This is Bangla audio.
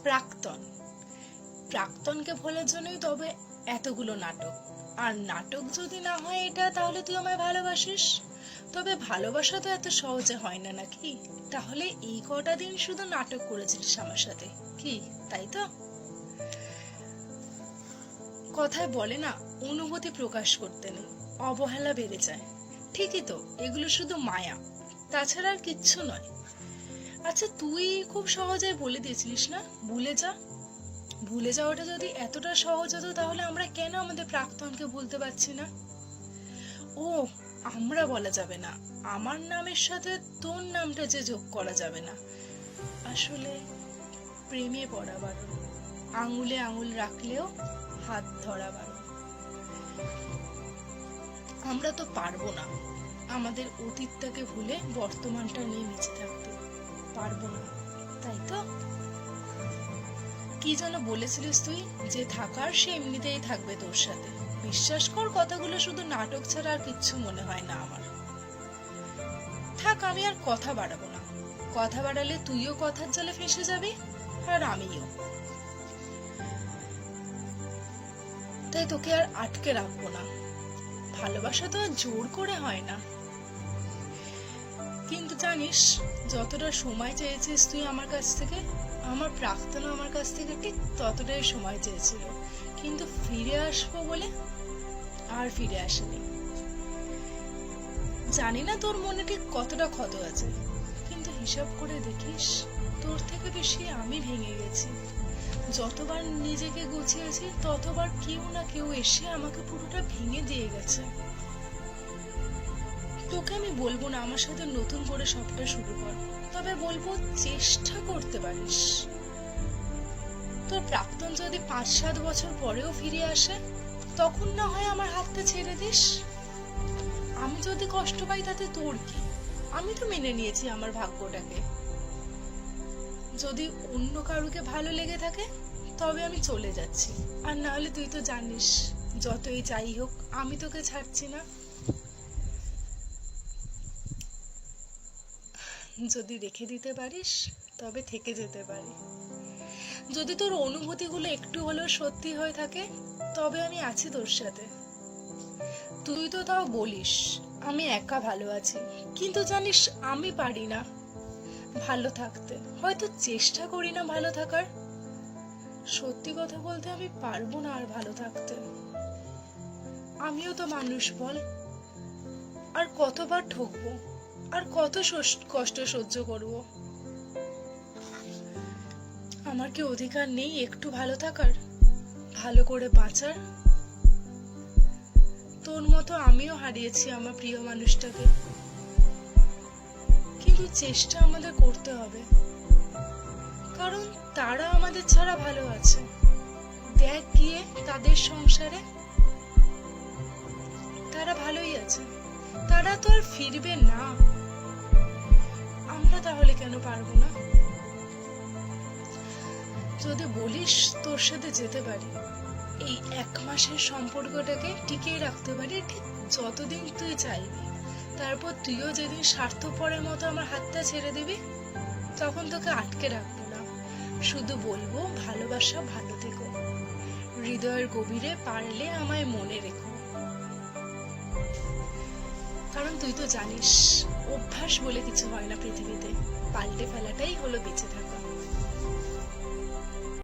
প্রাক্তন। প্রাক্তনকে ভোলার জন্যই তবে এতগুলো নাটক। আর নাটক যদি না হয় এটা, তাহলে তুই আমায় ভালোবাসিস। তবে ভালোবাসা তো এত সহজে হয় না নাকি? তাহলে এই কটা দিন শুধু নাটক করেছিলিস আমার সাথে, কি তাই তো? কথায় বলে না, অনুভূতি প্রকাশ করতে নেই, অবহেলা বেড়ে যায়। ঠিকই তো, এগুলো শুধু মায়া, তাছাড়া আর কিচ্ছু নয়। আচ্ছা, তুই খুব সহজে বলে দিয়েছিলিস না ভুলে যা। ভুলে যাওয়াটা যদি এতটা সহজ হতো, তাহলে আমরা কেন আমাদের প্রাক্তনকে ভুলতে পারছি না? ও, আমরা বলা যাবে না, আমার নামের সাথে তোর নামটা যে যোগ করা যাবে না। আসলে প্রেমে পড়া বারণ, আঙুলে আঙুল রাখলেও হাত ধরা বারণ। আমরা তো পারবো না আমাদের অতীতটাকে ভুলে বর্তমানটা নিয়ে বেঁচে থাকতে, পারবো না, তাই তো? কি যেন বলেছিলিস তুই, যে থাকার সে এমনিতেই থাকবে তোর সাথে। বিশ্বাস কর, কথাগুলো শুধু নাটক ছাড়া আর কিচ্ছু মনে হয় না আমার। থাক, আমি আর কথা বাড়াবো না। কথা বাড়ালে তুইও কথার জালে ফেঁসে যাবি, আর আমিও। তাই তোকে আর আটকে রাখবো না। ভালোবাসা তো আর জোর করে হয় না। কিন্তু জানিস, যতটা সময় চেয়েছিস তুই আমার কাছ থেকে, আমার প্রাক্তন আমার কাছ থেকে ঠিক ততটাই সময় চেয়েছিল। কিন্তু ফিরে আসবো বলে আর ফিরে আসেনি। জানি না তোর মনে ঠিক কতটা ক্ষত আছে, কিন্তু হিসাব করে দেখিস, তোর থেকে বেশি আমি ভেঙে গেছি। যতবার নিজেকে গুছিয়েছি, ততবার কেউ না কেউ এসে আমাকে পুরোটা ভেঙে দিয়ে গেছে। তোকে আমি বলবো না আমার সাথে নতুন করে সবটা শুরু কর, তবে বলবো চেষ্টা করতে পারিস। তোর প্রাক্তন যদি 5-7 বছর পরেও ফিরে আসে, তখন না হয় আমার হাতটা ছেড়ে দিস। আমি যদি কষ্ট পাই তাতে তোর কি? আমি তো মেনে নিয়েছি আমার ভাগ্যটাকে। যদি অন্য কারুকে ভালো লেগে থাকে, তবে আমি চলে যাচ্ছি। আর না হলে তুই তো জানিস, যতই যাই হোক আমি তোকে ছাড়ছি না। যদি রেখে দিতে পারিস, তবে থেকে যেতে পারি। যদি তোর অনুভূতিগুলো একটু হলেও সত্যি হয়ে থাকে, তবে আমি আছি তোর সাথে। তুই তো তাও বলিস আমি একা ভালো আছি, কিন্তু জানিস আমি পারি না ভালো থাকতে। হয়তো চেষ্টা করি না ভালো থাকার। সত্যি কথা বলতে আমি পারবো না আর ভালো থাকতে। আমিও তো মানুষ, বল। আর কতবার ঠকবো, আর কত কষ্ট সহ্য করব? আমার কি অধিকার নেই একটু ভালো থাকার, ভালো করে বাঁচার? তোর মতো আমিও হারিয়েছি আমার প্রিয় মানুষটাকে, কিন্তু চেষ্টা আমাদের করতে হবে, কারণ তারা আমাদের ছাড়া ভালো আছে। দেখ গিয়ে তাদের সংসারে, তারা ভালোই আছে। তারা তো আর ফিরবে না। আমরা তাহলে কেন পারবো না? যদি বলিস তোর সাথে যেতে পারি, এই 1 মাসের সম্পর্কটাকে টিকিয়ে রাখতে পারি ঠিক যতদিন তুই চাইবি। তারপর তুইও যেদিন স্বার্থপরের মতো আমার হাতটা ছেড়ে দিবি, তখন তোকে আটকে রাখবো না। শুধু বলবো ভালোবাসা ভালো থেকো, হৃদয়ের গভীরে পারলে আমায় মনে রেখো। কারণ তুই তো জানিস, অভ্যাস বলে কিছু হয় না পৃথিবীতে, পাল্টে ফেলাটাই হলো বেঁচে থাকা।